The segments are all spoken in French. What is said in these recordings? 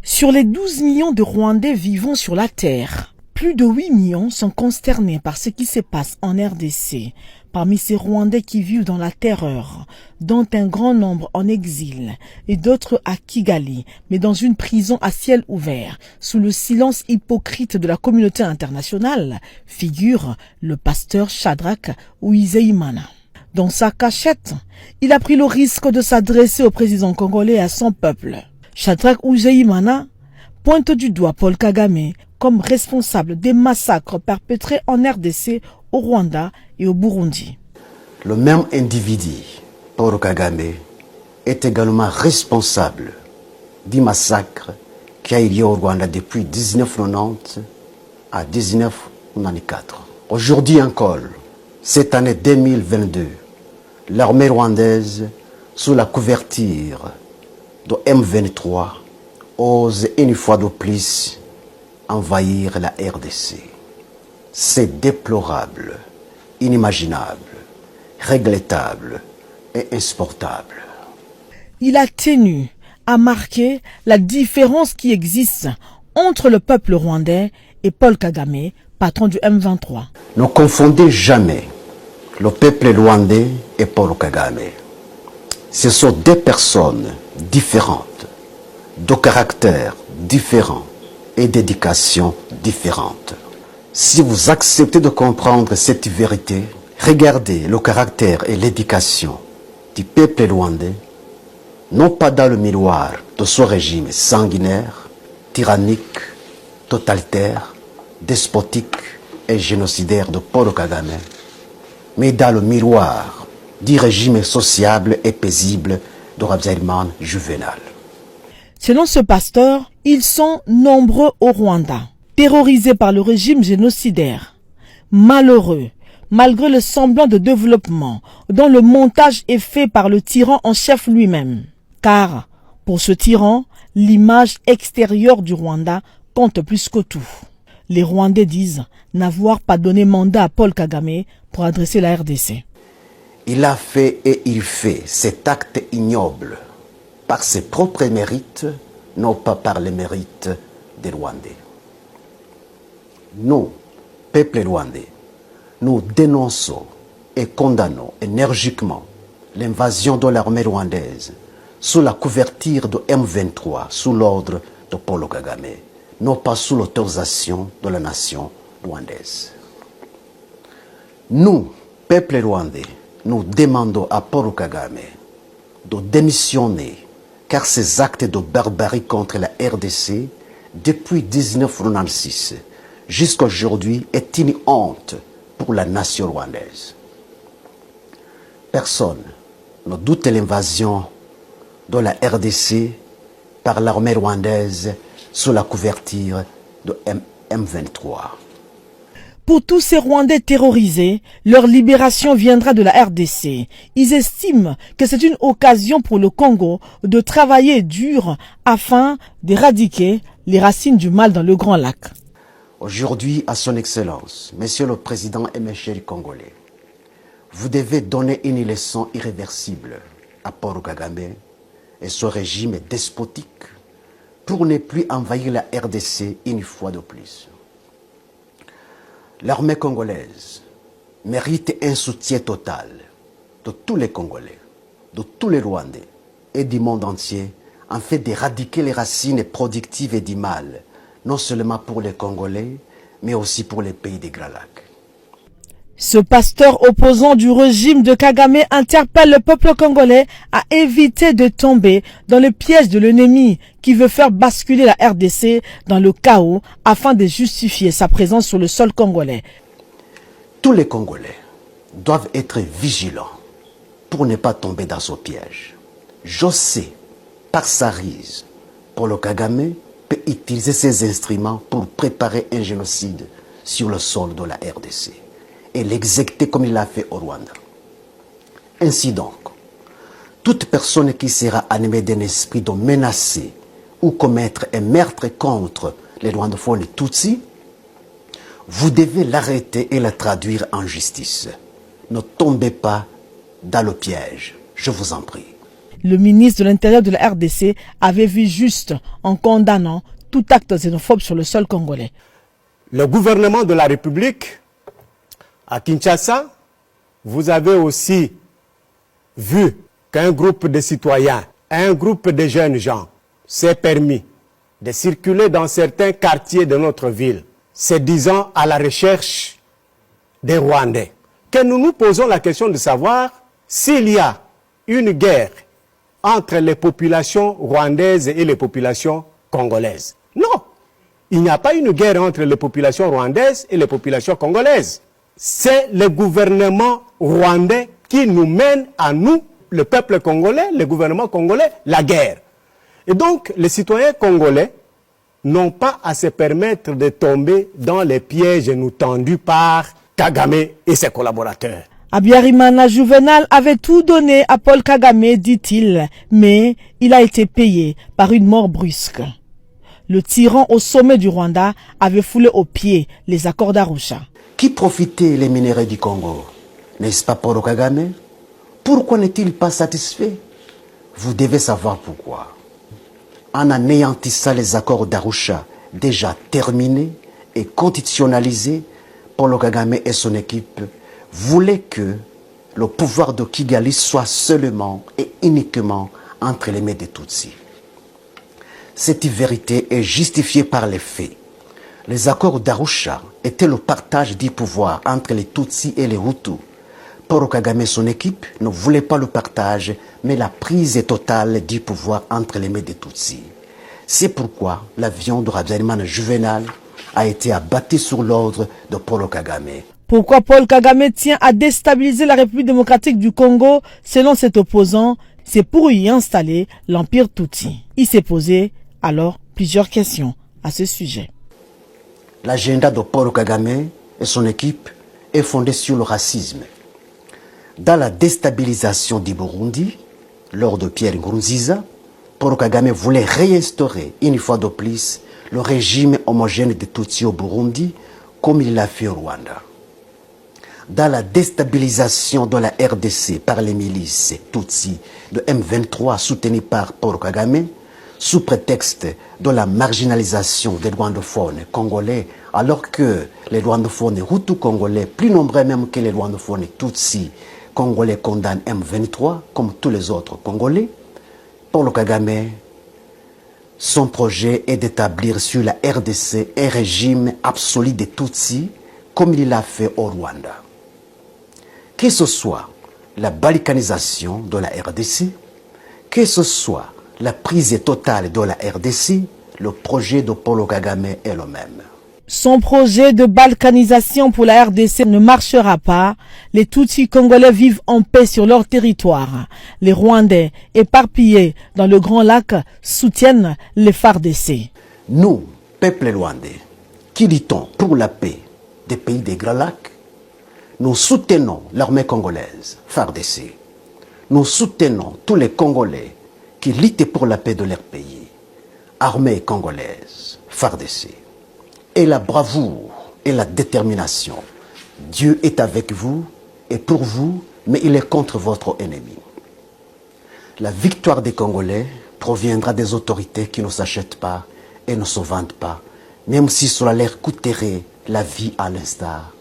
Sur les 12 millions de Rwandais vivant sur la terre, plus de 8 millions sont consternés par ce qui se passe en RDC. Parmi ces Rwandais qui vivent dans la terreur, dont un grand nombre en exil et d'autres à Kigali, mais dans une prison à ciel ouvert, sous le silence hypocrite de la communauté internationale, figure le pasteur Shadrach Uwizeyimana. Dans sa cachette, il a pris le risque de s'adresser au président congolais et à son peuple. Shadrach Uwizeyimana pointe du doigt Paul Kagame comme responsable des massacres perpétrés en RDC, au Rwanda et au Burundi. Le même individu, Paul Kagame, est également responsable du massacre qui a eu lieu au Rwanda depuis 1990 à 1994. Aujourd'hui encore, cette année 2022, l'armée rwandaise, sous la couverture de M23, ose une fois de plus envahir la RDC. C'est déplorable, inimaginable, regrettable et insupportable. Il a tenu à marquer la différence qui existe entre le peuple rwandais et Paul Kagame, patron du M23. Ne confondez jamais le peuple rwandais et Paul Kagame. Ce sont deux personnes différentes, de caractères différents et d'éducation différente. Si vous acceptez de comprendre cette vérité, regardez le caractère et l'éducation du peuple rwandais, non pas dans le miroir de ce régime sanguinaire, tyrannique, totalitaire, despotique et génocidaire de Paul Kagame, mais dans le miroir du régime sociable et paisible de Habyarimana Juvenal. Selon ce pasteur, ils sont nombreux au Rwanda, terrorisés par le régime génocidaire, malheureux, malgré le semblant de développement dont le montage est fait par le tyran en chef lui-même. Car, pour ce tyran, l'image extérieure du Rwanda compte plus que tout. Les Rwandais disent n'avoir pas donné mandat à Paul Kagame pour adresser la RDC. Il a fait et il fait cet acte ignoble par ses propres mérites, non pas par les mérites des Rwandais. Nous, peuple rwandais, nous dénonçons et condamnons énergiquement l'invasion de l'armée rwandaise sous la couverture de M23, sous l'ordre de Paul Kagame, non pas sous l'autorisation de la nation rwandaise. Nous, peuple rwandais, nous demandons à Paul Kagame de démissionner car ces actes de barbarie contre la RDC depuis 1996 jusqu'à aujourd'hui est une honte pour la nation rwandaise. Personne ne doute l'invasion de la RDC par l'armée rwandaise sous la couverture de M23. Pour tous ces Rwandais terrorisés, leur libération viendra de la RDC. Ils estiment que c'est une occasion pour le Congo de travailler dur afin d'éradiquer les racines du mal dans le Grand Lac. Aujourd'hui, à son Excellence, Monsieur le Président et mes chers Congolais, vous devez donner une leçon irréversible à Paul Kagame et son régime despotique pour ne plus envahir la RDC une fois de plus. L'armée congolaise mérite un soutien total de tous les Congolais, de tous les Rwandais et du monde entier afin d'éradiquer les racines productives et du mal, non seulement pour les Congolais, mais aussi pour les pays des Grands Lacs. Ce pasteur opposant du régime de Kagame interpelle le peuple congolais à éviter de tomber dans le piège de l'ennemi qui veut faire basculer la RDC dans le chaos afin de justifier sa présence sur le sol congolais. Tous les Congolais doivent être vigilants pour ne pas tomber dans ce piège. Je sais, par sa ruse, Paul Kagame peut utiliser ces instruments pour préparer un génocide sur le sol de la RDC et l'exécuter comme il l'a fait au Rwanda. Ainsi donc, toute personne qui sera animée d'un esprit de menacer ou commettre un meurtre contre les Rwandophones et Tutsis, vous devez l'arrêter et la traduire en justice. Ne tombez pas dans le piège, je vous en prie. Le ministre de l'Intérieur de la RDC avait vu juste en condamnant tout acte xénophobe sur le sol congolais. Le gouvernement de la République, à Kinshasa, vous avez aussi vu qu'un groupe de citoyens, un groupe de jeunes gens s'est permis de circuler dans certains quartiers de notre ville, se disant à la recherche des Rwandais. Que nous nous posons la question de savoir s'il y a une guerre entre les populations rwandaises et les populations congolaises. Non, il n'y a pas une guerre entre les populations rwandaises et les populations congolaises. C'est le gouvernement rwandais qui nous mène à nous, le peuple congolais, le gouvernement congolais, la guerre. Et donc, les citoyens congolais n'ont pas à se permettre de tomber dans les pièges nous tendus par Kagame et ses collaborateurs. Habyarimana Juvenal avait tout donné à Paul Kagame, dit-il, mais il a été payé par une mort brusque. Le tyran au sommet du Rwanda avait foulé aux pieds les accords d'Arusha. Qui profitait les minéraux du Congo? N'est-ce pas Paul Kagame? Pourquoi n'est-il pas satisfait? Vous devez savoir pourquoi. En anéantissant les accords d'Arusha déjà terminés et conditionnalisés, Paul Kagame et son équipe voulaient que le pouvoir de Kigali soit seulement et uniquement entre les mains des Tutsis. Cette vérité est justifiée par les faits. Les accords d'Arusha étaient le partage du pouvoir entre les Tutsis et les Hutus. Paul Kagame et son équipe ne voulaient pas le partage, mais la prise totale du pouvoir entre les mains des Tutsis. C'est pourquoi l'avion de Habyarimana Juvenal a été abattu sur l'ordre de Paul Kagame. Pourquoi Paul Kagame tient à déstabiliser la République démocratique du Congo? Selon cet opposant, c'est pour y installer l'empire Tutsi. Il s'est posé alors plusieurs questions à ce sujet. L'agenda de Paul Kagame et son équipe est fondé sur le racisme. Dans la déstabilisation du Burundi, lors de Pierre Nkurunziza, Paul Kagame voulait réinstaurer une fois de plus le régime homogène des Tutsis au Burundi, comme il l'a fait au Rwanda. Dans la déstabilisation de la RDC par les milices Tutsis de M23 soutenues par Paul Kagame, sous prétexte de la marginalisation des rwandophones congolais, alors que les rwandophones hutus congolais, plus nombreux même que les rwandophones Tutsis congolais, condamnent M23 comme tous les autres Congolais, Paul Kagame, son projet est d'établir sur la RDC un régime absolu des Tutsis, comme il l'a fait au Rwanda. Que ce soit la balkanisation de la RDC, que ce soit la prise totale de la RDC, le projet de Paul Kagame est le même. Son projet de balkanisation pour la RDC ne marchera pas. Les Tutsis congolais vivent en paix sur leur territoire. Les Rwandais, éparpillés dans le Grand Lac, soutiennent les FARDC. Nous, peuple rwandais, qui luttons pour la paix des pays des Grands Lacs, nous soutenons l'armée congolaise, FARDC. Nous soutenons tous les Congolais qui luttent pour la paix de leur pays, armée congolaise, FARDC. Et la bravoure et la détermination. Dieu est avec vous et pour vous, mais il est contre votre ennemi. La victoire des Congolais proviendra des autorités qui ne s'achètent pas et ne se vendent pas, même si cela leur coûterait la vie à l'instar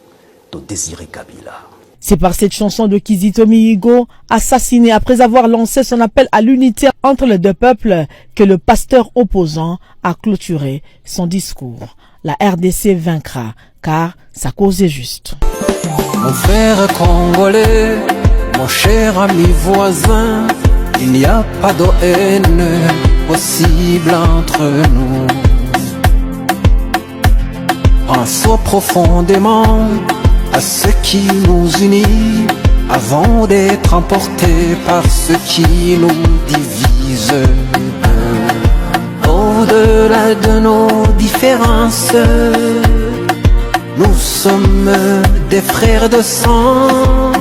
de Désiré Kabila. C'est par cette chanson de Kizito Mihigo, assassiné après avoir lancé son appel à l'unité entre les deux peuples, que le pasteur opposant a clôturé son discours. La RDC vaincra, car sa cause est juste. Mon frère congolais, mon cher ami voisin, il n'y a pas de haine possible entre nous. Pensons profondément à ce qui nous unit, avant d'être emportés par ce qui nous divise. Au-delà de nos différences, nous sommes des frères de sang.